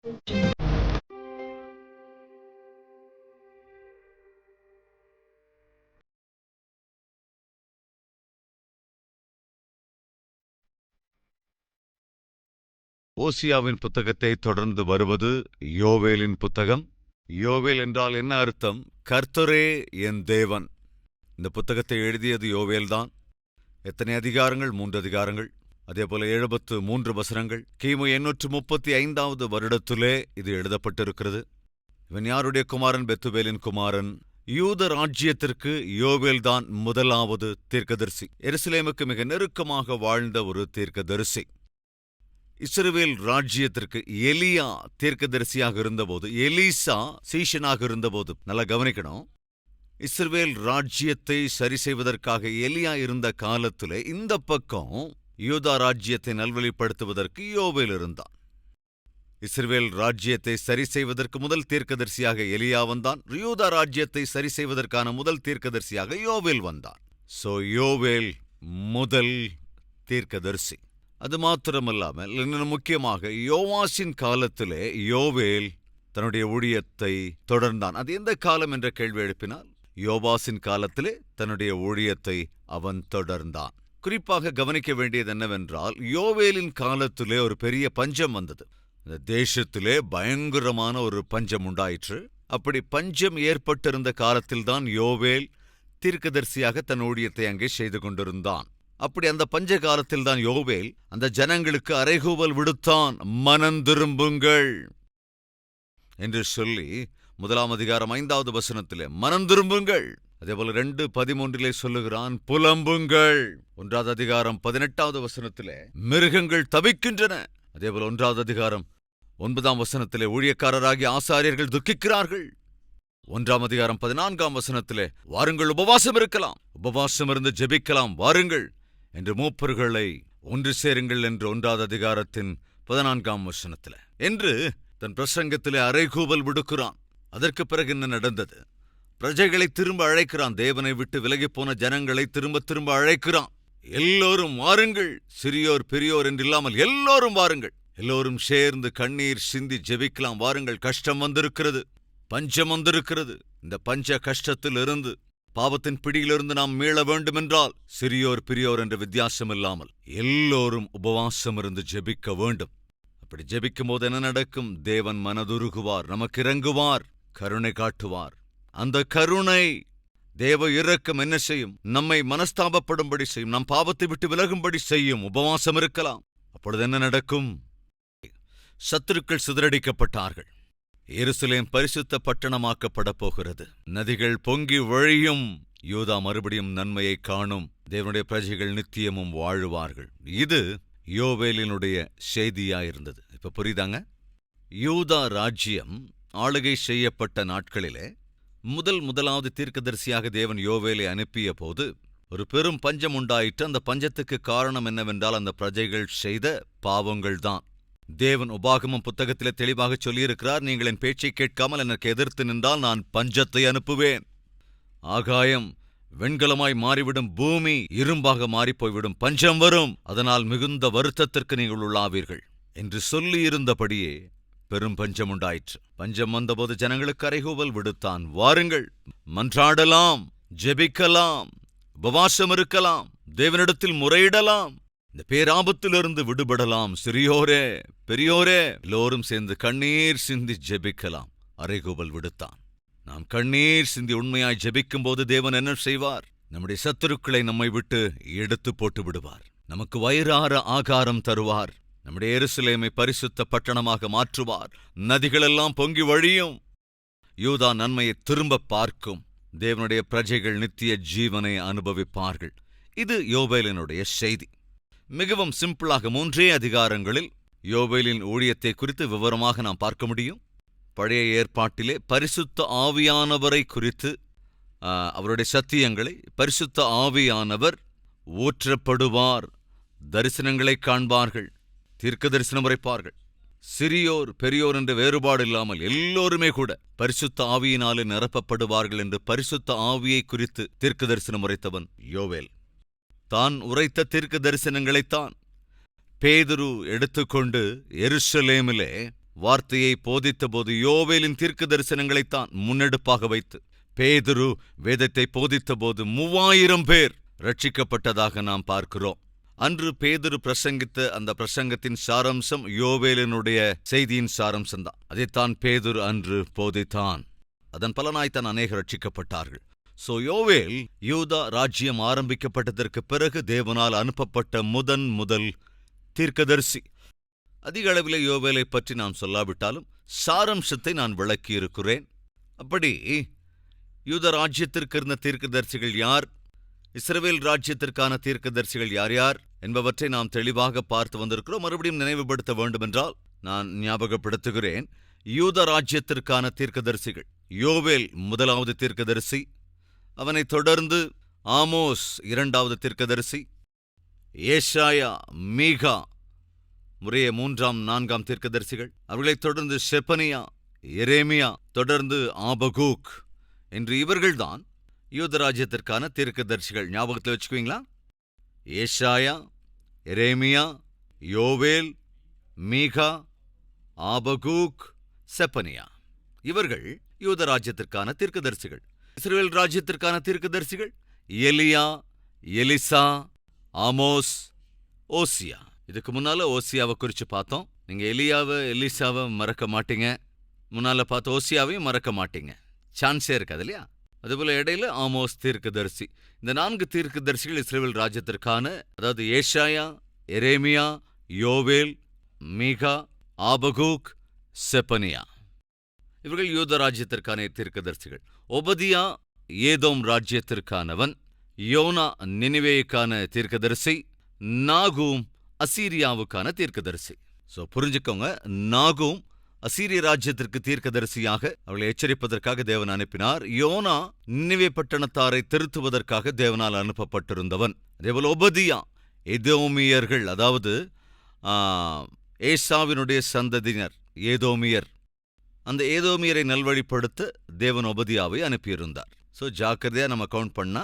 ஓசியாவின் புத்தகத்தை தொடர்ந்து வருவது யோவேலின் புத்தகம். யோவேல் என்றால் என்ன அர்த்தம்? கர்த்தரே என் தேவன். இந்த புத்தகத்தை எழுதியது யோவேல்தான். எத்தனை அதிகாரங்கள்? 3 அதிகாரங்கள். அதேபோல 73 வசனங்கள். கிமு 835வது வருடத்திலே இது எழுதப்பட்டிருக்கிறது. இவன் யாருடைய குமாரன்? பெத்துவேலின் குமாரன். யூத ராஜ்யத்திற்கு யோவேல்தான் முதலாவது தீர்க்கதரிசி. எருசலேமுக்கு மிக நெருக்கமாக வாழ்ந்த ஒரு தீர்க்கதரிசி. இஸ்ரவேல் ராஜ்யத்திற்கு எலியா தீர்க்கதரிசியாக இருந்தபோது, எலீசா சீஷனாக இருந்தபோது, நல்லா கவனிக்கணும், இஸ்ரவேல் ராஜ்யத்தை சரி செய்வதற்காக எலியா இருந்த காலத்திலே இந்த பக்கம் யூதா ராஜ்யத்தை நல்வழிப்படுத்துவதற்கு யோவேல் இருந்தான். இஸ்ரவேல் ராஜ்யத்தை சரி செய்வதற்கு முதல் தீர்க்கதரிசியாக எலியா வந்தான். யூதா ராஜ்யத்தை சரி செய்வதற்கான முதல் தீர்க்கதரிசியாக யோவேல் வந்தான். யோவேல் முதல் தீர்க்கதரிசி. அது மாத்திரமல்லாமல் இன்னும் முக்கியமாக யோவாசின் காலத்திலே யோவேல் தன்னுடைய ஊழியத்தை தொடர்ந்தான். அது எந்த காலம் என்ற கேள்வி எழுப்பினால், யோவாசின் காலத்திலே தன்னுடைய ஊழியத்தை அவன் தொடர்ந்தான். குறிப்பாக கவனிக்க வேண்டியது என்னவென்றால், யோவேலின் காலத்திலே ஒரு பெரிய பஞ்சம் வந்தது. இந்த தேசத்திலே பயங்கரமான ஒரு பஞ்சம் உண்டாயிற்று. அப்படி பஞ்சம் ஏற்பட்டிருந்த காலத்தில்தான் யோவேல் தீர்க்கதரிசியாக தன் ஊழியத்தை அங்கே செய்து கொண்டிருந்தான். அப்படி அந்த பஞ்ச காலத்தில்தான் யோவேல் அந்த ஜனங்களுக்கு அறைகூவல் விடுத்தான், மனந்திரும்புங்கள் என்று சொல்லி 1 அதிகாரம் 5வது வசனத்திலே மனந்திரும்புங்கள். அதேபோல 2:13 சொல்லுகிறான், புலம்புங்கள். 1 அதிகாரம் 18வது வசனத்திலே மிருகங்கள் தவிக்கின்றன. அதேபோல 1 அதிகாரம் 9ஆம் வசனத்திலே ஊழியக்காரராகிய ஆசாரியர்கள் துக்கிக்கிறார்கள். 1 அதிகாரம் 14ஆம் வசனத்திலே வாருங்கள் உபவாசம் இருக்கலாம், உபவாசம் இருந்து ஜெபிக்கலாம் வாருங்கள் என்று மூப்பர்களை ஒன்று சேருங்கள் என்று 1 அதிகாரத்தின் 14ஆம் வசனத்திலே என்று தன் பிரசங்கத்திலே அறைகூவல் விடுக்கிறான். அதற்கு பிறகு என்ன நடந்தது? பிரஜைகளை திரும்ப அழைக்கிறான். தேவனை விட்டு விலகிப்போன ஜனங்களை திரும்ப அழைக்கிறான். எல்லோரும் வாருங்கள், சிறியோர் பெரியோர் என்றில்லாமல் எல்லோரும் வாருங்கள், எல்லோரும் சேர்ந்து கண்ணீர் சிந்தி ஜெபிக்கலாம் வாருங்கள். கஷ்டம் வந்திருக்கிறது, பஞ்சம் வந்திருக்கிறது. இந்த பஞ்ச கஷ்டத்திலிருந்து, பாவத்தின் பிடியிலிருந்து நாம் மீள வேண்டுமென்றால் சிறியோர் பெரியோர் என்ற வித்தியாசம் இல்லாமல் எல்லோரும் உபவாசம் இருந்து ஜெபிக்க வேண்டும். அப்படி ஜெபிக்கும் போது என்ன நடக்கும்? தேவன் மனதுருகுவார், நமக்கு இறங்குவார், கருணை காட்டுவார். அந்த கருணை, தேவ இரக்கம் என்ன செய்யும்? நம்மை மனஸ்தாபப்படும்படி செய்யும், நம் பாவத்தை விட்டு விலகும்படி செய்யும். உபவாசம் இருக்கலாம். அப்பொழுது என்ன நடக்கும்? சத்துருக்கள் சிதறடிக்கப்பட்டார்கள். எருசலேம் பரிசுத்த பட்டணமாக்கப்பட போகிறது. நதிகள் பொங்கி வழியும். யூதா மறுபடியும் நன்மையை காணும். தேவனுடைய பிரஜைகள் நித்தியமும் வாழுவார்கள். இது யோவேலினுடைய செய்தியாயிருந்தது. இப்ப புரியுதாங்க? யூதா ராஜ்யம் ஆளுகை செய்யப்பட்ட நாட்களிலே முதலாவது தீர்க்கதரிசியாக தேவன் யோவேலை அனுப்பிய போது ஒரு பெரும் பஞ்சம் உண்டாயிற்று. அந்த பஞ்சத்துக்கு காரணம் என்னவென்றால் அந்த பிரஜைகள் செய்த பாவங்கள்தான். தேவன் உபாகமம் புத்தகத்திலே தெளிவாக சொல்லியிருக்கிறார், நீங்கள் என் பேச்சை கேட்காமல் எனக்கு எதிர்த்து நின்றால் நான் பஞ்சத்தை அனுப்புவேன். ஆகாயம் வெண்கலமாய் மாறிவிடும், பூமி இரும்பாக மாறிப்போய்விடும், பஞ்சம் வரும், அதனால் மிகுந்த வருத்தத்திற்கு நீங்கள் உள்ளாவீர்கள் என்று சொல்லியிருந்தபடியே பெரும் பஞ்சம் உண்டாயிற்று. பஞ்சம் வந்தபோது ஜனங்களுக்கு அறைகூவல் விடுத்தான், வாருங்கள், மன்றாடலாம், ஜெபிக்கலாம், உபவாசம் இருக்கலாம், தேவனிடத்தில் முறையிடலாம், இந்த பேராபத்திலிருந்து விடுபடலாம். சிறியோரே பெரியோரே எல்லோரும் சேர்ந்து கண்ணீர் சிந்தி ஜெபிக்கலாம். அறைகூவல் விடுத்தான். நாம் கண்ணீர் சிந்தி உண்மையாய் ஜெபிக்கும் போது தேவன் என்ன செய்வார்? நம்முடைய சத்துருக்களை நம்மை விட்டு எடுத்து போட்டு விடுவார். நமக்கு வயிறார ஆகாரம் தருவார். நம்முடைய எருசலேமை பரிசுத்த பட்டணமாக மாற்றுவார். நதிகளெல்லாம் பொங்கி வழியும். யூதா நன்மையை திரும்ப பார்க்கும். தேவனுடைய பிரஜைகள் நித்திய ஜீவனை அனுபவிப்பார்கள். இது யோவேலினுடைய செய்தி. மிகவும் சிம்பிளாக 3 அதிகாரங்களில் யோவேலின் ஊழியத்தை குறித்து விவரமாக நாம் பார்க்க முடியும். பழைய ஏற்பாட்டிலே பரிசுத்த ஆவியானவரை குறித்து, அவருடைய சத்தியங்களை, பரிசுத்த ஆவியானவர் ஊற்றப்படுவார், தரிசனங்களை காண்பார்கள், தீர்க்க தரிசனம் உரைப்பார்கள். சிறியோர் பெரியோர் என்ற வேறுபாடு இல்லாமல் எல்லோருமே கூட பரிசுத்த ஆவியினாலே நிரப்பப்படுவார்கள் என்று பரிசுத்த ஆவியை குறித்து தீர்க்க தரிசனம் உரைத்தவன் யோவேல். தான் உரைத்த தீர்க்க தரிசனங்களைத்தான் பேதுரு எடுத்துக்கொண்டு எருசலேமிலே வார்த்தையை போதித்தபோது யோவேலின் தீர்க்க தரிசனங்களைத்தான் முன்னெடுப்பாக வைத்து பேதுரு வேதத்தை போதித்தபோது 3000 பேர் ரட்சிக்கப்பட்டதாக நாம் பார்க்கிறோம். அன்று பேதுரு பிரசங்கித்த அந்த பிரசங்கத்தின் சாரம்சம் யோவேலினுடைய செய்தியின் சாரம்சம்தான். அதைத்தான் பேதுரு அன்று போதித்தான். அதன் பலனாய்த்தான் அநேகர் ரட்சிக்கப்பட்டார்கள். யோவேல் யூதா ராஜ்யம் ஆரம்பிக்கப்பட்டதற்கு பிறகு தேவனால் அனுப்பப்பட்ட முதல் தீர்க்கதரிசி. அதிக அளவிலே யோவேலை பற்றி நான் சொல்லாவிட்டாலும் சாரம்சத்தை நான் விளக்கியிருக்கிறேன். அப்படி யூத ராஜ்யத்திற்கு இருந்த தீர்க்கதரிசிகள் யார், இஸ்ரவேல் ராஜ்யத்திற்கான தீர்க்கதரிசிகள் யார் யார் என்பவற்றை நாம் தெளிவாக பார்த்து வந்திருக்கிறோம். மறுபடியும் நினைவுபடுத்த வேண்டுமென்றால் நான் ஞாபகப்படுத்துகிறேன். யூத ராஜ்யத்திற்கான தீர்க்கதரிசிகள்: யோவேல் முதலாவது தீர்க்கதரிசி, அவனைத் தொடர்ந்து ஆமோஸ் இரண்டாவது தீர்க்கதரிசி, ஏசாயா, மீகா முறையே 3ஆம் 4ஆம் தீர்க்கதரிசிகள். அவர்களைத் தொடர்ந்து செப்பனியா, எரேமியா, தொடர்ந்து ஆபகூக் என்று இவர்கள்தான் யூதராஜ்யத்திற்கான தீர்க்கதரிசிகள். ஞாபகத்தில் வச்சுக்குவீங்களா? ஏசாயா, எரேமியா, யோவேல், மீகா, ஆபகூக், செப்பனியா, இவர்கள் யூதராஜ்யத்திற்கான தீர்க்கதரிசிகள். இஸ்ரவேல் ராஜ்யத்திற்கான தீர்க்கதரிசிகள்: எலியா, எலிசா, ஆமோஸ், ஓசியா. இதுக்கு முன்னால ஓசியாவை குறித்து பார்த்தோம். நீங்க எலியாவை எலிசாவை மறக்க மாட்டீங்க, முன்னால பார்த்த ஓசியாவையும் மறக்க மாட்டீங்க, சான்ஸே இருக்காது இல்லையா? அதுபோல இடையில ஆமோஸ் தீர்க்கதரிசி. இந்த 4 தீர்க்கதரிசிகள் இஸ்ரவேல் ராஜ்யத்திற்கான, அதாவது ஏசாயா, எரேமியா, யோவேல், மீகா, ஆபகூக், செப்பனியா, இவர்கள் யூத ராஜ்யத்திற்கான தீர்க்கதரிசிகள். ஒபதியா ஏதோம் ராஜ்யத்திற்கானவன், யோனா நினிவேயுக்கான தீர்க்கதரிசி, நாகூம் அசீரியாவுக்கான தீர்க்கதரிசி. புரிஞ்சுக்கோங்க, நாகூம் அசீரிய ராஜ்யத்திற்கு தீர்க்கதரிசியாக அவளை எச்சரிப்பதற்காக தேவன் அனுப்பினார். யோனா நினிவே பட்டணத்தாரை திருத்துவதற்காக தேவனால் அனுப்பப்பட்டிருந்தவன். அதேபோல் ஒபதியா ஏதோமியர்கள், அதாவது ஏசாவினுடைய சந்ததியினர் ஏதோமியர், அந்த ஏதோமியரை நல்வழிப்படுத்த தேவன் ஒபதியாவை அனுப்பியிருந்தார். ஜாக்கிரதையா நம்ம கவுண்ட் பண்ணா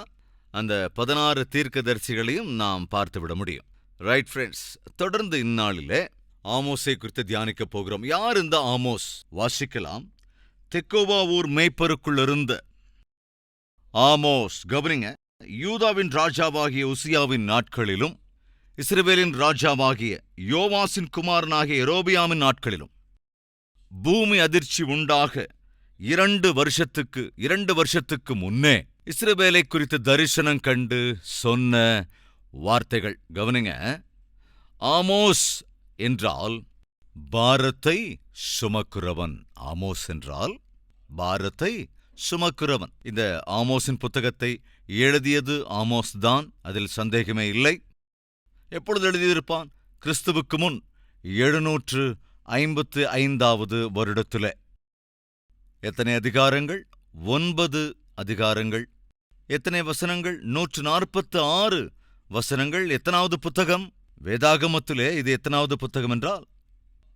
அந்த 16 தீர்க்கதரிசிகளையும் நாம் பார்த்துவிட முடியும். ரைட் ஃப்ரெண்ட்ஸ், தொடர்ந்து இந்நாளிலே ஆமோஸை குறித்து தியானிக்க போகிறோம். யார் இந்த ஆமோஸ்? வாசிக்கலாம். தெக்கோவா ஊர் மேய்ப்பருக்குள் இருந்த ஆமோஸ், கவனிங்க, யூதாவின் ராஜாவாகிய உசியாவின் நாட்களிலும் இஸ்ரவேலின் ராஜாவாகிய யோவாசின் குமாரனாகிய யெரொபெயாமின் நாட்களிலும் பூமி அதிர்ச்சி உண்டாக 2 வருஷத்துக்கு முன்னே இஸ்ரவேலை குறித்து தரிசனம் கண்டு சொன்ன வார்த்தைகள். கவனிங்க, ஆமோஸ் என்றால் பாரத்தை சுமக்கிறவன். ஆமோஸ் என்றால் பாரத்தை சுமக்கிறவன். இந்த ஆமோஸின் புத்தகத்தை எழுதியது ஆமோஸ் தான், அதில் சந்தேகமே இல்லை. எப்பொழுது எழுதியிருப்பான்? கிறிஸ்துவுக்கு முன் 755வது வருடத்திலே. எத்தனை அதிகாரங்கள்? 9 அதிகாரங்கள். எத்தனை வசனங்கள்? 146 வசனங்கள். எத்தனாவது புத்தகம்? வேதாகமத்திலே இது எத்தனாவது புத்தகம் என்றால்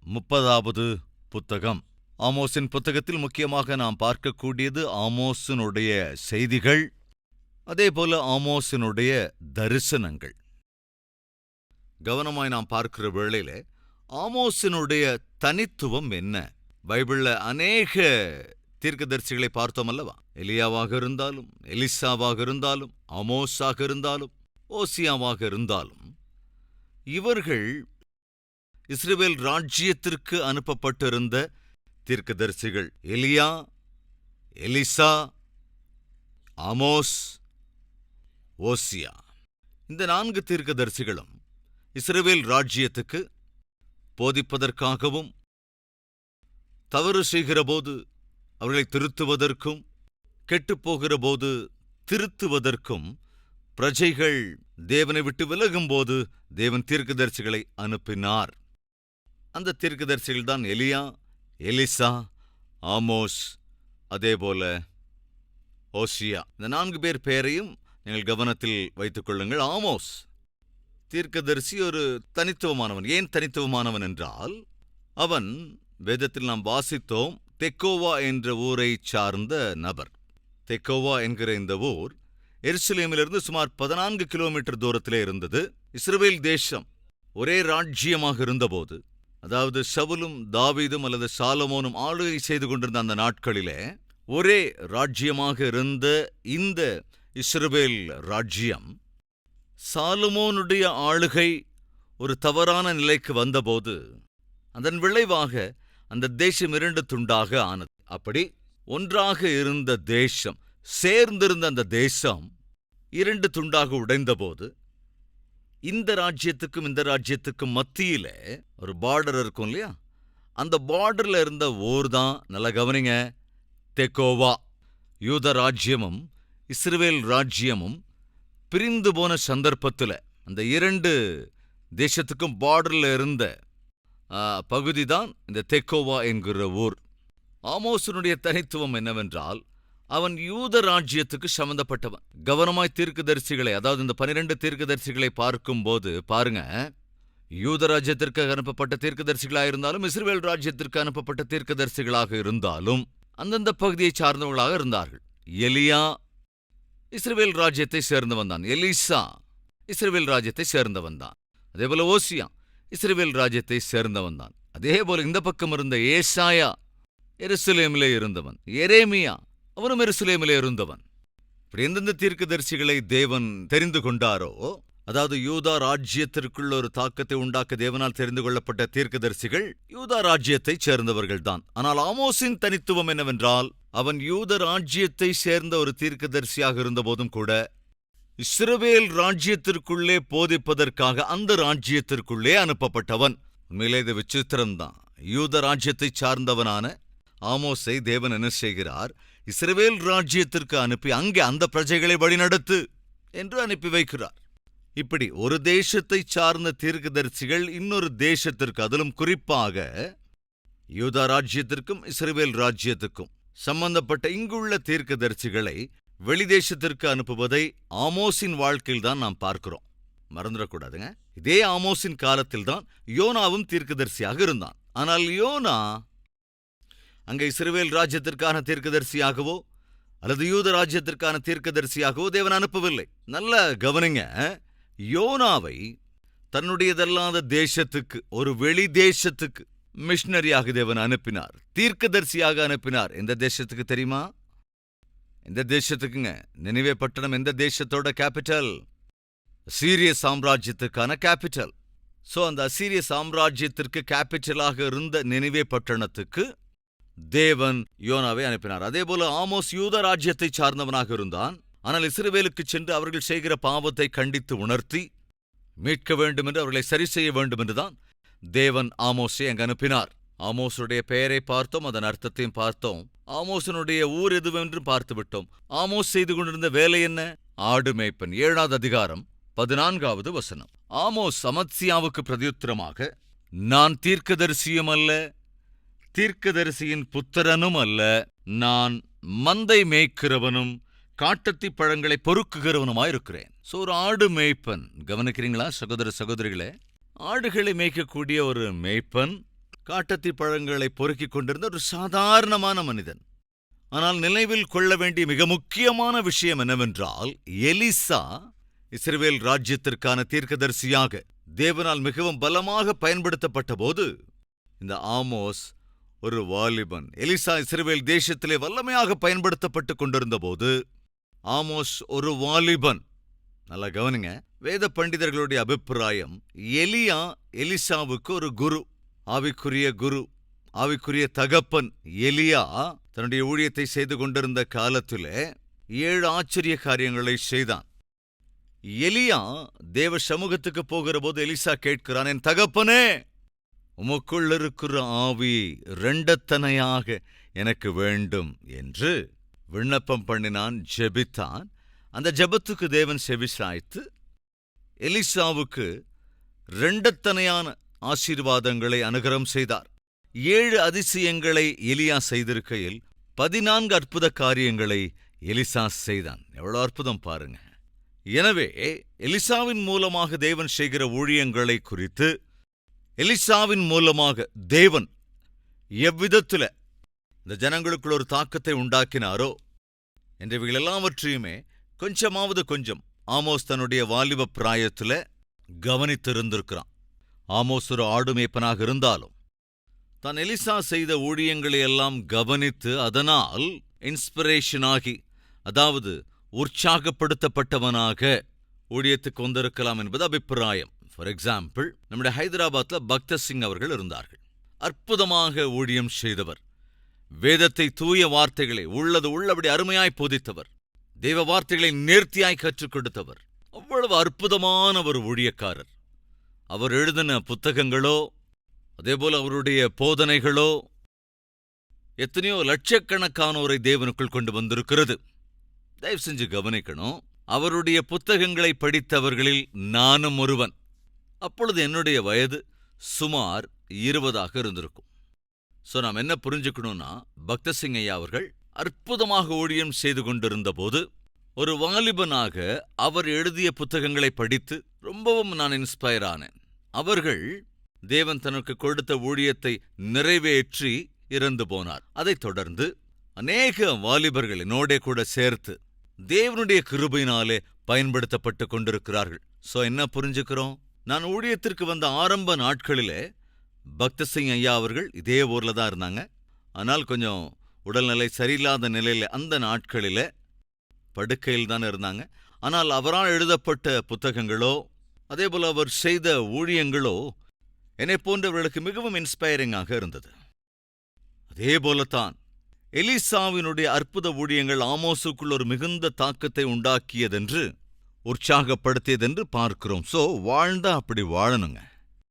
30வது புத்தகம். ஆமோஸின் புத்தகத்தில் முக்கியமாக நாம் பார்க்கக்கூடியது ஆமோஸினுடைய செய்திகள், அதேபோல ஆமோஸினுடைய தரிசனங்கள். கவனமாய் நாம் பார்க்கிற வேளையிலே ஆமோஸினுடைய தனித்துவம் என்ன? பைபிள்ல அநேக தீர்க்கதரிசிகளை பார்த்தோம் அல்லவா? எலியாவாக இருந்தாலும், எலிசாவாக இருந்தாலும், ஆமோஸாக இருந்தாலும், ஓசியாவாக இருந்தாலும், இவர்கள் இஸ்ரவேல் ராஜ்யத்திற்கு அனுப்பப்பட்டிருந்த தீர்க்கதரிசிகள். எலியா, எலிசா, ஆமோஸ், ஓசியா, இந்த 4 தீர்க்கதரிசிகளும் இஸ்ரவேல் ராஜ்யத்துக்கு போதிப்பதற்காகவும், தவறு செய்கிறபோது அவர்களை திருத்துவதற்கும், கெட்டுப்போகிறபோது திருத்துவதற்கும், பிரஜைகள் தேவனை விட்டு விலகும்போது தேவன் தீர்க்கதரிசிகளை அனுப்பினார். அந்த தீர்க்கதரிசிகள் தான் எலியா, எலிசா, ஆமோஸ், அதேபோல ஓசியா. இந்த 4 பேர் பெயரையும் நீங்கள் கவனத்தில் வைத்துக் கொள்ளுங்கள். ஆமோஸ் தீர்க்கதரிசி ஒரு தனித்துவமானவன். ஏன் தனித்துவமானவன் என்றால், அவன் வேதத்தில் நாம் வாசித்தோம், தெக்கோவா என்ற ஊரை சார்ந்த நபர். தெக்கோவா என்கிற இந்த ஊர் எருசலேமிலிருந்து சுமார் 14 கிலோமீட்டர் தூரத்திலே இருந்தது. இஸ்ரவேல் தேசம் ஒரே ராஜ்யமாக இருந்தபோது அதாவது சவுலும் தாவீதும் அல்லது சாலமோனும் ஆளுகை செய்து கொண்டிருந்த அந்த நாட்களிலே ஒரே ராஜ்யமாக இருந்த இந்த இஸ்ரவேல் ராஜ்யம் சாலமோனுடைய ஆளுகை ஒரு தவறான நிலைக்கு வந்தபோது அதன் விளைவாக அந்த தேசம் 2 துண்டாக ஆனது. அப்படி ஒன்றாக இருந்த தேசம், சேர்ந்திருந்த அந்த தேசம் 2 துண்டாக உடைந்தபோது இந்த ராஜ்யத்துக்கும் இந்த ராஜ்யத்துக்கும் மத்தியில ஒரு பார்டர் இருக்கும் இல்லையா, அந்த பார்டர்ல இருந்த ஊர் தான், நல்லா கவனிங்க, தெக்கோவா. யூத ராஜ்யமும் இஸ்ரவேல் ராஜ்யமும் பிரிந்து போன சந்தர்ப்பத்தில் அந்த 2 தேசத்துக்கும் பார்டர்ல இருந்த பகுதி தான் இந்த தெக்கோவா என்கிற ஊர். ஆமோசனுடைய தனித்துவம் என்னவென்றால், அவன் யூத ராஜ்யத்துக்கு சம்பந்தப்பட்டவன். கவனமாய் தீர்க்கதரிசிகளை, அதாவது இந்த 12 தீர்க்கதரிசிகளை பார்க்கும்போது பாருங்க, யூத ராஜ்யத்திற்கு அனுப்பப்பட்ட தீர்க்கதரிசிகளாக இருந்தாலும் இஸ்ரவேல் ராஜ்யத்திற்கு அனுப்பப்பட்ட தீர்க்கதரிசிகளாக இருந்தாலும் அந்தந்த பகுதியை சார்ந்தவர்களாக இருந்தார்கள். எலியா இஸ்ரவேல் ராஜ்யத்தை சேர்ந்தவன் தான். எலிசா இஸ்ரவேல் ராஜ்யத்தை சேர்ந்தவன் தான். அதேபோல ஓசியா இஸ்ரவேல் ராஜ்யத்தை சேர்ந்தவன் தான். அதேபோல இந்த பக்கம் இருந்த ஏசாயா எருசலேமிலே இருந்தவன். எரேமியா அவனும் எருசலேமிலே இருந்தவன். இப்படி எந்தெந்த தீர்க்கதரிசிகளை தேவன் தெரிந்து கொண்டாரோ, அதாவது யூதா ராஜ்யத்திற்குள்ள ஒரு தாக்கத்தை உண்டாக்க தேவனால் தெரிந்து கொள்ளப்பட்ட தீர்க்கதரிசிகள் யூதா ராஜ்யத்தைச் சேர்ந்தவர்கள்தான். ஆனால் ஆமோஸின் தனித்துவம் என்னவென்றால், அவன் யூத ராஜ்யத்தை சேர்ந்த ஒரு தீர்க்கதரிசியாக இருந்தபோதும் கூட இஸ்ரவேல் ராஜ்யத்திற்குள்ளே போதிப்பதற்காக அந்த ராஜ்யத்திற்குள்ளே அனுப்பப்பட்டவன். உண்மையிலே இது விசித்திரம்தான். யூத ராஜ்யத்தை சார்ந்தவனான ஆமோஸை தேவன் என்ன செய்கிறார், இஸ்ரவேல் ராஜ்யத்திற்கு அனுப்பி அங்கே அந்த பிரஜைகளை வழிநடத்து என்று அனுப்பி வைக்கிறார். இப்படி ஒரு தேசத்தை சார்ந்த தீர்க்கதரிசிகள் இன்னொரு தேசத்திற்கு, அதிலும் குறிப்பாக யூதா ராஜ்யத்திற்கும் இஸ்ரவேல் ராஜ்யத்துக்கும் சம்பந்தப்பட்ட இங்குள்ள தீர்க்கதரிசிகளை வெளிதேசத்திற்கு அனுப்புவதை ஆமோஸின் வாழ்க்கையில் நாம் பார்க்கிறோம். மறந்துடக்கூடாதுங்க. இதே ஆமோஸின் காலத்தில்தான் யோனாவும் தீர்க்கதரிசியாக இருந்தான். ஆனால் யோனா அங்கே இஸ்ரவேல் ராஜ்யத்திற்கான தீர்க்கதரிசியாகவோ அல்லது யூத ராஜ்யத்திற்கான தீர்க்கதரிசியாகவோ தேவன் அனுப்பவில்லை. நல்ல கவனிங்க, யோனாவை தன்னுடையதல்லாத தேசத்துக்கு, ஒரு வெளி தேசத்துக்கு மிஷனரியாக தேவன் அனுப்பினார், தீர்க்கதரிசியாக அனுப்பினார். எந்த தேசத்துக்கு தெரியுமா? எந்த தேசத்துக்குங்க? நினிவே பட்டணம் எந்த தேசத்தோட கேபிட்டல்? அசீரிய சாம்ராஜ்யத்துக்கான கேபிட்டல். சோ அந்த அசீரிய சாம்ராஜ்யத்திற்கு கேபிட்டலாக இருந்த நினிவே பட்டணத்துக்கு தேவன் யோனாவை அனுப்பினார். அதேபோல ஆமோஸ் யூத ராஜ்யத்தை சார்ந்தவனாக இருந்தான். ஆனால் இஸ்ரவேலுக்கு சென்று அவர்கள் செய்கிற பாவத்தை கண்டித்து உணர்த்தி மீட்க வேண்டும் என்று, அவர்களை சரி செய்ய வேண்டும் என்றுதான் தேவன் ஆமோஸை அங்கு அனுப்பினார். ஆமோஸுடைய பெயரை பார்த்தோம், அதன் அர்த்தத்தையும் பார்த்தோம். ஆமோசனுடைய ஊர் எதுவென்று பார்த்துவிட்டோம். ஆமோஸ் செய்து கொண்டிருந்த வேலை என்ன? ஆடு மேய்ப்பன். 7வது அதிகாரம் 14வது வசனம். ஆமோஸ் அமத்சியாவுக்கு பிரதியுத்தரமாக, நான் தீர்க்கதரிசியும் அல்ல, தீர்க்கதரிசியின் புத்திரனும் அல்ல, நான் மந்தை மேய்க்கிறவனும் காட்டத்தி பழங்களை பொறுக்குகிறவனுமாயிருக்கிறேன். சோ ஒரு ஆடு மேய்ப்பன். கவனிக்கிறீங்களா சகோதர சகோதரிகளே? ஆடுகளை மேய்க்கக்கூடிய ஒரு மேய்ப்பன், காட்டத்தி பழங்களை பொறுக்கிக் கொண்டிருந்த ஒரு சாதாரணமான மனிதன். ஆனால் நினைவில் கொள்ள வேண்டிய மிக முக்கியமான விஷயம் என்னவென்றால், எலிசா இஸ்ரவேல் ராஜ்யத்திற்கான தீர்க்கதரிசியாக தேவனால் மிகவும் பலமாக பயன்படுத்தப்பட்ட போது இந்த ஆமோஸ் ஒரு வாலிபன். எலிசா இஸ்ரவேல் தேசத்திலே வல்லமையாக பயன்படுத்தப்பட்டு கொண்டிருந்த போது ஆமோஸ் ஒரு வாலிபன். நல்லா கவனிங்க, வேத பண்டிதர்களுடைய அபிப்பிராயம், எலியா எலிசாவுக்கு ஒரு குரு, ஆவிக்குரிய குரு, ஆவிக்குரிய தகப்பன். எலியா தன்னுடைய ஊழியத்தை செய்து கொண்டிருந்த காலத்திலே 7 ஆச்சரிய காரியங்களை செய்தான். எலியா தேவ சமூகத்துக்கு போகிற போது எலிசா கேட்கிறான், என் தகப்பனே, உமக்குள் இருக்கிற ஆவி 2 எனக்கு வேண்டும் என்று விண்ணப்பம் பண்ணினான், ஜெபித்தான். அந்த ஜெபத்துக்கு தேவன் செவிசாய்த்து எலிசாவுக்கு 2 ஆசீர்வாதங்களை அனுகிரகம் செய்தார். 7 அதிசயங்களை எலியா செய்திருக்கையில் 14 அற்புத காரியங்களை எலிசா செய்தான். எவ்வளவு அற்புதம் பாருங்க. எனவே எலிசாவின் மூலமாக தேவன் செய்கிற ஊழியங்களை குறித்து, எலிசாவின் மூலமாக தேவன் எவ்விதத்தில் இந்த ஜனங்களுக்குள்ள ஒரு தாக்கத்தை உண்டாக்கினாரோ என்றவைகள் எல்லாவற்றையுமே கொஞ்சம் ஆமோஸ் தன்னுடைய வாலிப பிராயத்தில் கவனித்திருந்திருக்கிறான். ஆமோஸ் ஒரு ஆடுமேய்ப்பனாக இருந்தாலும் தான் எலிசா செய்த ஊழியங்களை எல்லாம் கவனித்து அதனால் இன்ஸ்பிரேஷனாகி, அதாவது உற்சாகப்படுத்தப்பட்டவனாக ஊழியத்துக்கு வந்திருக்கலாம் என்பது அபிப்பிராயம். ஃபார் எக்ஸாம்பிள், நம்முடைய ஹைதராபாத்ல பக்தர் சிங் அவர்கள் இருந்தார்கள். அற்புதமாக ஊழியம் செய்தவர். வேதத்தை, தூய வார்த்தைகளை உள்ளது உள்ளபடி அருமையாய் போதித்தவர். தெய்வ வார்த்தைகளை நேர்த்தியாய் கற்றுக் கொடுத்தவர். அவ்வளவு அற்புதமான ஒரு ஊழியக்காரர். அவர் எழுதின புத்தகங்களோ, அதேபோல அவருடைய போதனைகளோ எத்தனையோ லட்சக்கணக்கானோரை தேவனுக்குள் கொண்டு வந்திருக்கிறது. தயவு செஞ்சு கவனிக்கணும். அவருடைய புத்தகங்களை படித்தவர்களில் நானும் ஒருவன். அப்பொழுது என்னுடைய வயது சுமார் 20 இருந்திருக்கும். சோ நாம் என்ன புரிஞ்சுக்கணும்னா, பக்தர் சிங் ஐயா அவர்கள் அற்புதமாக ஊழியம் செய்து கொண்டிருந்த போது ஒரு வாலிபனாக அவர் எழுதிய புத்தகங்களை படித்து ரொம்பவும் நான் இன்ஸ்பயர் ஆனேன். அவர்கள் தேவன் தனக்கு கொடுத்த ஊழியத்தை நிறைவேற்றி இறந்து போனார். அதைத் தொடர்ந்து அநேக வாலிபர்கள் என்னோட கூட சேர்த்து தேவனுடைய கிருபையினாலே பயன்படுத்தப்பட்டு கொண்டிருக்கிறார்கள். சோ என்ன புரிஞ்சுக்கிறோம்? நான் ஊழியத்திற்கு வந்த ஆரம்ப நாட்களிலே பக்தர் சிங் ஐயா அவர்கள் இதே ஊர்ல தான் இருந்தாங்க. ஆனால் கொஞ்சம் உடல்நிலை சரியில்லாத நிலையில அந்த நாட்களிலே படுக்கையில் தான் இருந்தாங்க. ஆனால் அவரால் எழுதப்பட்ட புத்தகங்களோ, அதேபோல அவர் செய்த ஊழியங்களோ என்னை போன்றவர்களுக்கு மிகவும் இன்ஸ்பைரிங்காக இருந்தது. அதே போலத்தான் எலிசாவினுடைய அற்புத ஊழியங்கள் ஆமோசுக்குள் ஒரு மிகுந்த தாக்கத்தை உண்டாக்கியதென்று, உற்சாகப்படுத்தியதென்று பார்க்கிறோம். சோ வாழ்ந்தா அப்படி வாழணுங்க.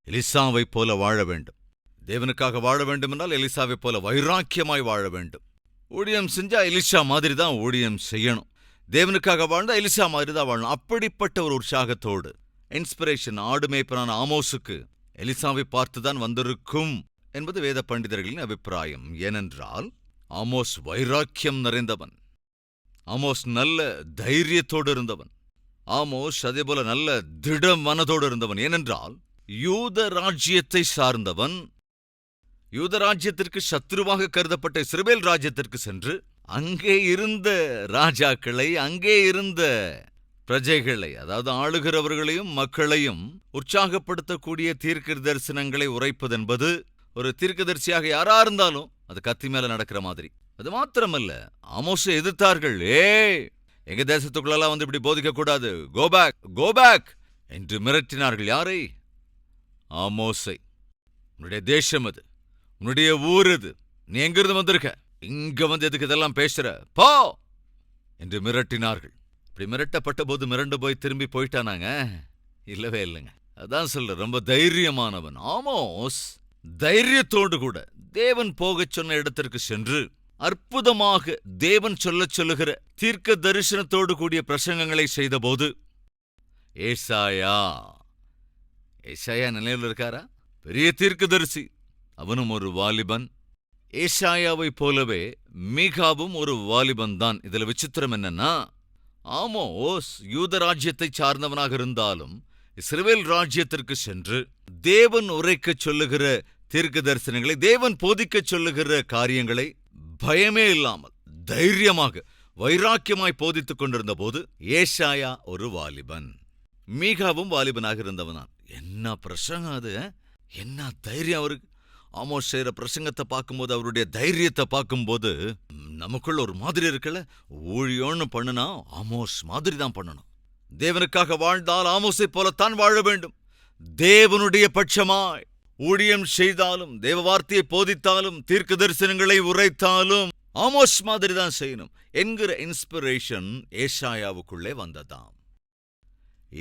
எலிசாவைப் போல வாழ வேண்டும். தேவனுக்காக வாழ வேண்டுமென்றால் எலிசாவைப் போல வைராக்கியமாய் வாழ வேண்டும். ஊழியம் செஞ்சா எலிசா மாதிரி தான் ஊழியம் செய்யணும். தேவனுக்காக வாழ்ந்தா எலிசா மாதிரி தான் வாழணும். அப்படிப்பட்ட ஒரு உற்சாகத்தோடு இன்ஸ்பிரேஷன் ஆடுமேய்ப்பனான ஆமோசுக்கு எலிசாவை பார்த்துதான் வந்திருக்கும் என்பது வேத பண்டிதர்களின் அபிப்பிராயம். ஏனென்றால் ஆமோஸ் வைராக்கியம் நிறைந்தவன். ஆமோஸ் நல்ல தைரியத்தோடு இருந்தவன். ஆமோஸ் அதேபோல நல்ல திட மனதோடு இருந்தவன். ஏனென்றால் யூத ராஜ்யத்தை சார்ந்தவன். யூத ராஜ்யத்திற்கு சத்ருவாக கருதப்பட்ட இஸ்ரவேல் ராஜ்யத்திற்கு சென்று அங்கே இருந்த ராஜாக்களை, அங்கே இருந்த பிரஜைகளை, அதாவது ஆளுகிறவர்களையும் மக்களையும் உற்சாகப்படுத்தக்கூடிய தீர்க்க தரிசனங்களை உரைப்பதென்பது ஒரு தீர்க்கதரிசியாக யாரா இருந்தாலும் அது கத்தி மேல நடக்கிற மாதிரி. அது மாத்திரமல்ல, ஆமோஸை எதிர்த்தார்கள். எங்க தேசத்துக்குள்ளெல்லாம் வந்து இப்படி போதிக்க கூடாது, கோ பேக் என்று மிரட்டினார்கள். யாரை? ஆமோஸை. உன்னுடைய தேசம் அது, உன்னுடைய ஊர் இது, நீ எங்கிருந்து வந்திருக்க, இங்க வந்து எதுக்கு இதெல்லாம் பேசுற, போ என்று மிரட்டினார்கள். இப்படி மிரட்டப்பட்ட போது மிரண்டு போய் திரும்பி போயிட்டானாங்க? இல்லவே இல்லைங்க. அதான் சொல்ற, ரொம்ப தைரியமானவன் ஆமோஸ். தைரியத்தோடு கூட தேவன் போகச் சொன்ன இடத்திற்கு சென்று அற்புதமாக தேவன் சொல்லுகிற தீர்க்க தரிசனத்தோடு கூடிய பிரசங்கங்களை செய்தபோது ஏசாயா நிலையில் இருக்காரா? பெரிய தீர்க்கதரிசி. அவனும் ஒரு வாலிபன். ஏசாயாவை போலவே மீகாவும் ஒரு வாலிபன் தான். இதுல விசித்திரம் என்னன்னா, ஆமோஸ் யூத ராஜ்யத்தை சார்ந்தவனாக இருந்தாலும் இஸ்ரவேல் ராஜ்யத்திற்கு சென்று தேவன் உரைக்கச் சொல்லுகிற தீர்க்க தரிசனங்களை, தேவன் போதிக்கச் சொல்லுகிற காரியங்களை பயமே இல்லாமல் தைரியமாக வைராக்கியமாய் போதித்துக் கொண்டிருந்த போது ஏசாயா ஒரு வாலிபன், மீகாவும் வாலிபனாக இருந்தவனான். என்ன பிரசங்கம் அது! என்ன தைரியம் அவருக்கு! ஆமோஸ் செய்கிற பிரசங்கத்தை பார்க்கும்போது, அவருடைய தைரியத்தை பார்க்கும்போது நமக்குள்ள ஒரு மாதிரி இருக்குல்ல. ஊழியோன்னு பண்ணுனா ஆமோஸ் மாதிரி தான் பண்ணணும். தேவனுக்காக வாழ்ந்தால் ஆமோஸை போலத்தான் வாழ வேண்டும். தேவனுடைய பட்சமாய் ஊழியம் செய்தாலும், தேவ வார்த்தையை போதித்தாலும், தீர்க்க தரிசனங்களை உரைத்தாலும் ஆமோஸ் மாதிரி தான் செய்யணும் என்கிற இன்ஸ்பிரேஷன் ஏசாயாவுக்குள்ளே வந்ததாம்.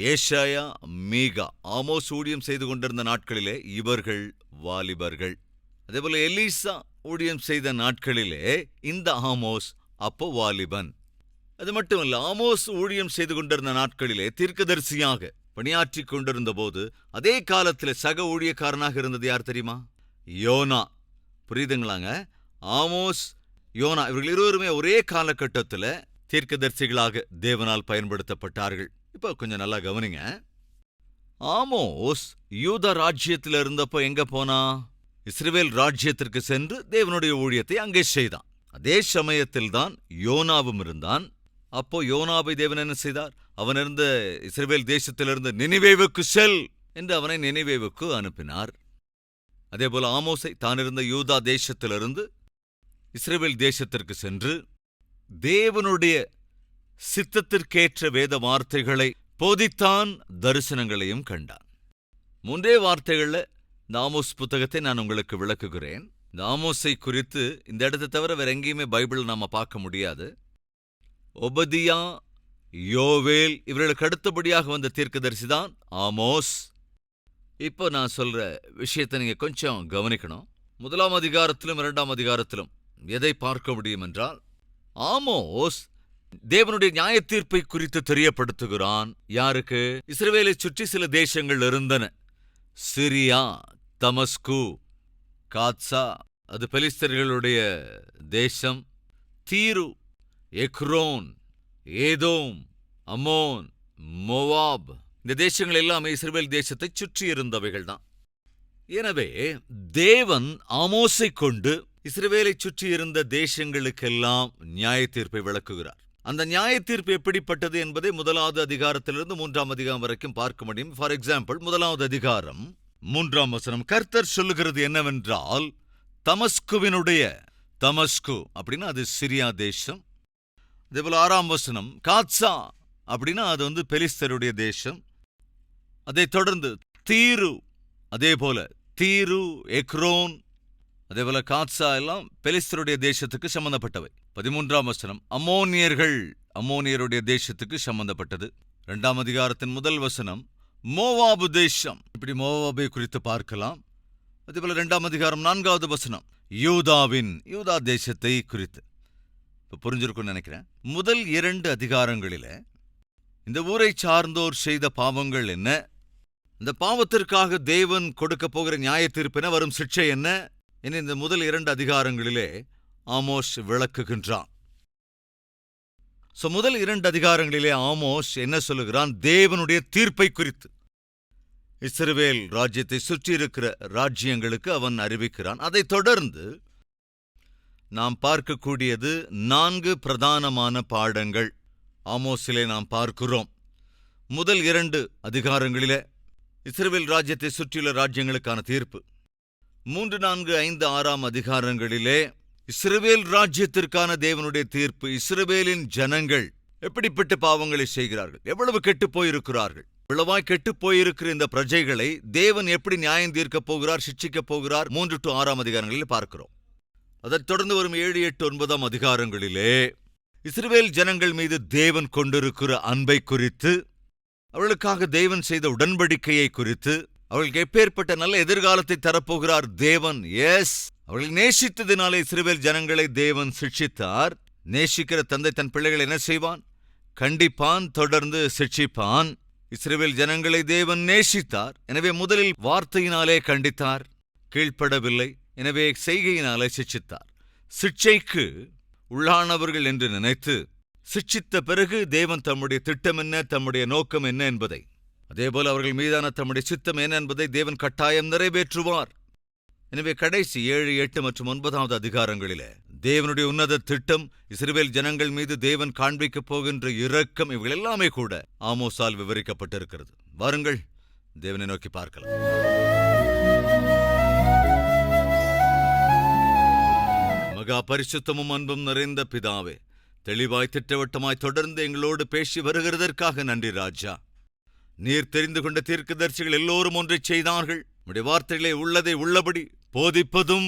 ஏசாயா, மீகா, ஆமோஸ் ஊழியம் செய்து கொண்டிருந்த நாட்களிலே இவர்கள் வாலிபர்கள். அதேபோல எலிசா ஊழியம் செய்த நாட்களிலே இந்த ஆமோஸ் அப்போ வாலிபன். அது மட்டுமல்ல, ஆமோஸ் ஊழியம் செய்து கொண்டிருந்த நாட்களிலே தீர்க்கதரிசியாக பணியாற்றி கொண்டிருந்த போது அதே காலத்தில் சக ஊழியக்காரனாக இருந்தது யார் தெரியுமா? யோனா. புரியுதுங்களாங்க? ஆமோஸ், யோனா இவர்கள் இருவருமே ஒரே காலகட்டத்தில் தீர்க்கதரிசிகளாக தேவனால் பயன்படுத்தப்பட்டார்கள். இப்போ கொஞ்சம் நல்லா கவனிங்க. ஆமோஸ் யூத ராஜ்யத்தில் இருந்தப்போ எங்க போனா? இஸ்ரவேல் ராஜ்யத்திற்கு சென்று தேவனுடைய ஊழியத்தை அங்கே செய்தான். அதே சமயத்தில் தான் யோனாவும் இருந்தான். அப்போ யோனாவை தேவன் என்ன செய்தார்? அவன் இருந்த இஸ்ரவேல் தேசத்திலிருந்து நினிவேவுக்கு செல் என்று அவனை நினிவேவுக்கு அனுப்பினார். அதேபோல ஆமோஸை தானிருந்த யூதா தேசத்திலிருந்து இஸ்ரவேல் தேசத்திற்கு சென்று தேவனுடைய சித்தத்திற்கேற்ற வேத வார்த்தைகளை போதித்தான், தரிசனங்களையும் கண்டான். 3 வார்த்தைகள்ல இந்த ஆமோஸ் புத்தகத்தை நான் உங்களுக்கு விளக்குகிறேன். இந்த ஆமோஸை குறித்து இந்த இடத்தை தவிர வேற எங்கேயுமே பைபிள் நாம பார்க்க முடியாது. ஒபதியா, யோவேல் இவர்களுக்கு அடுத்தபடியாக வந்த தீர்க்கதரிசிதான் ஆமோஸ். இப்போ நான் சொல்ற விஷயத்தை நீங்க கொஞ்சம் கவனிக்கணும். 1ஆம் அதிகாரத்திலும் 2ஆம் அதிகாரத்திலும் எதை பார்க்க முடியும் என்றால், ஆமோஸ் தேவனுடைய நியாய தீர்ப்பை குறித்து தெரியப்படுத்துகிறான். யாருக்கு? இஸ்ரவேலை சுற்றி சில தேசங்கள் இருந்தன. சிரியா, தமஸ்கு, காத்சா, அது பெலிஸ்தர்களுடைய தேசம். தீரு, எக்ரோன், ஏதோம், அம்மோன், மோவாப், இந்த தேசங்கள் எல்லாமே இஸ்ரவேல் தேசத்தை சுற்றி இருந்தவைகள் தான். எனவே தேவன் ஆமோஸை கொண்டு இஸ்ரவேலை சுற்றி இருந்த தேசங்களுக்கெல்லாம் நியாய தீர்ப்பை விளக்குகிறார். அந்த நியாய தீர்ப்பு எப்படிப்பட்டது என்பதை 1வது அதிகாரத்திலிருந்து 3ஆம் அதிகாரம் வரைக்கும் பார்க்க முடியும். ஃபார் எக்ஸாம்பிள், 1வது அதிகாரம் 3ஆம் வசனம், கர்த்தர் சொல்லுகிறது என்னவென்றால், தமஸ்குவினுடைய, தமஸ்கு அப்படின்னா அது சிரியா தேசம். அதேபோல 6ஆம் வசனம், காத்சா அப்படின்னா அது பெலிஸ்தருடைய தேசம். அதைத் தொடர்ந்து தீரு, அதேபோல தீரு, எக்ரோன், அதேபோல காத்சா எல்லாம் பெலிஸ்தருடைய தேசத்துக்கு சம்பந்தப்பட்டவை. 13ஆம் வசனம், அம்மோனியர்கள், அம்மோனியருடைய தேசத்துக்கு சம்பந்தப்பட்டது. 2ஆம் அதிகாரத்தின் 1 வசனம், மோவாபு தேசம், இப்படி மோவாபை குறித்து பார்க்கலாம். அதேபோல 2ஆம் அதிகாரம் 4வது வசனம், யூதா தேசத்தை குறித்து. இப்ப புரிஞ்சிருக்கும்னு நினைக்கிறேன். முதல் 2 அதிகாரங்களில இந்த ஊரை சார்ந்தோர் செய்த பாவங்கள் என்ன, இந்த பாவத்திற்காக தேவன் கொடுக்க போகிற நியாய தீர்ப்பின, வரும் சிக்ஷை என்ன என இந்த முதல் 2 அதிகாரங்களிலே ஆமோஸ் விளக்குகின்றான். முதல் 2 அதிகாரங்களிலே ஆமோஸ் என்ன சொல்லுகிறான்? தேவனுடைய தீர்ப்பை குறித்து இஸ்ரவேல் ராஜ்யத்தை சுற்றியிருக்கிற ராஜ்யங்களுக்கு அவன் அறிவிக்கிறான். அதைத் தொடர்ந்து நாம் பார்க்கக்கூடியது 4 பிரதானமான பாடங்கள் ஆமோஸிலே நாம் பார்க்கிறோம். முதல் 2 அதிகாரங்களிலே இஸ்ரவேல் ராஜ்யத்தை சுற்றியுள்ள ராஜ்யங்களுக்கான தீர்ப்பு. 3, 4, 5, 6ஆம் அதிகாரங்களிலே இஸ்ரவேல் ராஜ்யத்திற்கான தேவனுடைய தீர்ப்பு. இஸ்ரவேலின் ஜனங்கள் எப்படிப்பட்ட பாவங்களை செய்கிறார்கள், எவ்வளவு கெட்டுப் போயிருக்கிறார்கள், இவ்வளவாய் கெட்டுப் போயிருக்கிற இந்த பிரஜைகளை தேவன் எப்படி நியாயம் தீர்க்கப் போகிறார், சிட்சிக்கப் போகிறார், 3 to 6ஆம் அதிகாரங்களில் பார்க்கிறோம். அதைத் தொடர்ந்து வரும் 7, 8, 9ஆம் அதிகாரங்களிலே இஸ்ரவேல் ஜனங்கள் மீது தேவன் கொண்டிருக்கிற அன்பை குறித்து, அவர்களுக்காக தேவன் செய்த உடன்படிக்கையை குறித்து, அவர்களுக்கு எப்பேற்பட்ட நல்ல எதிர்காலத்தை தரப்போகிறார் தேவன். எஸ், அவர்கள் நேசித்ததினாலே இஸ்ரவேல் ஜனங்களை தேவன் சிட்சித்தார். நேசிக்கிற தந்தை தன் பிள்ளைகளை என்ன செய்வான்? கண்டிப்பான், தொடர்ந்து சிட்சிப்பான். இஸ்ரவேல் ஜனங்களை தேவன் நேசித்தார். எனவே முதலில் வார்த்தையினாலே கண்டித்தார், கீழ்ப்படவில்லை. எனவே செய்கையினாலே சிட்சித்தார். சிட்சைக்கு உள்ளானவர்கள் என்று நினைத்து சிட்சித்த பிறகு தேவன் தம்முடைய திட்டம் என்ன, தம்முடைய நோக்கம் என்ன என்பதை, அதேபோல அவர்கள் மீதான தம்முடைய சித்தம் என்ன என்பதை தேவன் கட்டாயம் நிறைவேற்றுவார். எனவே கடைசி 7, 8 மற்றும் 9ஆவது அதிகாரங்களிலே தேவனுடைய உன்னத திட்டம், இஸ்ரவேல் ஜனங்கள் மீது தேவன் காண்பிக்கப் போகின்ற இரக்கம், இவைகள் எல்லாமே கூட ஆமோஸால் விவரிக்கப்பட்டிருக்கிறது. வாருங்கள் தேவனை நோக்கி பார்க்கலாம். மகா பரிசுத்தமும் அன்பும் நிறைந்த பிதாவே, தெளிவாய் திட்டவட்டமாய் தொடர்ந்து எங்களோடு பேசி வருகிறதற்காக நன்றி ராஜா. நீர் தெரிந்து கொண்ட தீர்க்கதரிசிகள் எல்லோரும் ஒன்றை செய்தார்கள். உம்முடைய வார்த்தைகளை உள்ளதை உள்ளபடி போதிப்பதும்,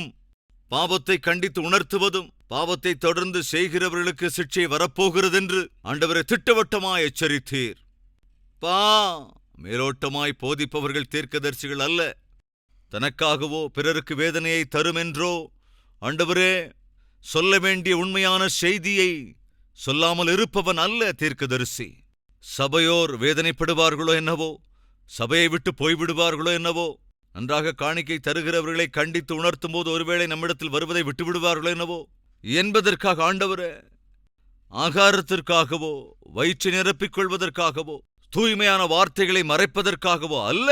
பாவத்தை கண்டித்து உணர்த்துவதும், பாவத்தை தொடர்ந்து செய்கிறவர்களுக்கு சிட்சை வரப்போகிறதென்று ஆண்டவரை திட்டவட்டமாய் எச்சரித்தீர். மேலோட்டமாய் போதிப்பவர்கள் தீர்க்கதரிசிகள் அல்ல. தனக்காகவோ பிறருக்கு வேதனையை தருமென்றோ ஆண்டவரே சொல்ல வேண்டிய உண்மையான செய்தியை சொல்லாமல் இருப்பவன் அல்ல தீர்க்கதரிசி. சபையோர் வேதனைப்படுவார்களோ என்னவோ, சபையை விட்டு போய்விடுவார்களோ என்னவோ, நன்றாக காணிக்கை தருகிறவர்களை கண்டித்து உணர்த்தும் போது ஒருவேளை நம்மிடத்தில் வருவதை விட்டுவிடுவார்களோ என்னவோ என்பதற்காக ஆண்டவரே, ஆகாரத்திற்காகவோ வயிற்றை நிரப்பிக் கொள்வதற்காகவோ தூய்மையான வார்த்தைகளை மறைப்பதற்காகவோ அல்ல,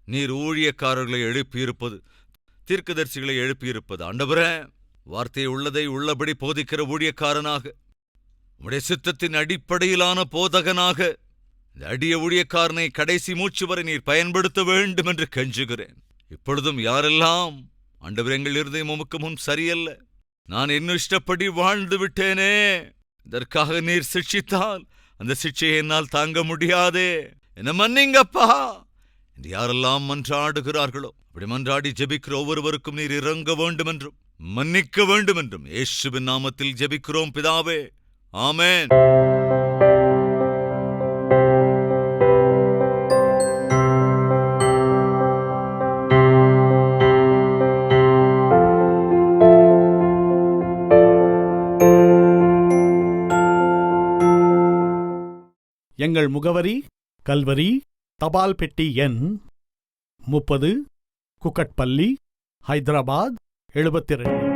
நீர் ஊழியக்காரர்களை எழுப்பியிருப்பது, தீர்க்கதரிசிகளை எழுப்பியிருப்பது. ஆண்டவரே, வார்த்தையை உள்ளதை உள்ளபடி போதிக்கிற ஊழியக்காரனாக, உம்முடைய சித்தத்தின் அடிப்படையிலான போதகனாக இந்த அடிய ஊழியக்காரனை கடைசி மூச்சு வரை நீர் பயன்படுத்த வேண்டும் என்று கெஞ்சுகிறேன். இப்பொழுதும் யாரெல்லாம் ஆண்டவர் எங்கள் இருதயம் உமக்கு முன் சரியல்ல, நான் என்ன இஷ்டப்படி வாழ்ந்து விட்டேனே, இதற்காக நீர் சிட்சித்தால் அந்த சிட்சையை என்னால் தாங்க முடியாதே, என்ன மன்னிங்கப்பா என்று யாரெல்லாம் மன்றாடுகிறார்களோ, அப்படி மன்றாடி ஜெபிக்கிற ஒவ்வொருவருக்கும் நீர் இறங்க வேண்டும் என்றும் மன்னிக்க வேண்டும் என்றும் இயேசுவின் நாமத்தில் ஜெபிக்கிறோம் பிதாவே, ஆமென். எங்கள் முகவரி கல்வரி, தபால் பெட்டி எண் 30, குக்கட்பள்ளி, ஹைதராபாத் 72.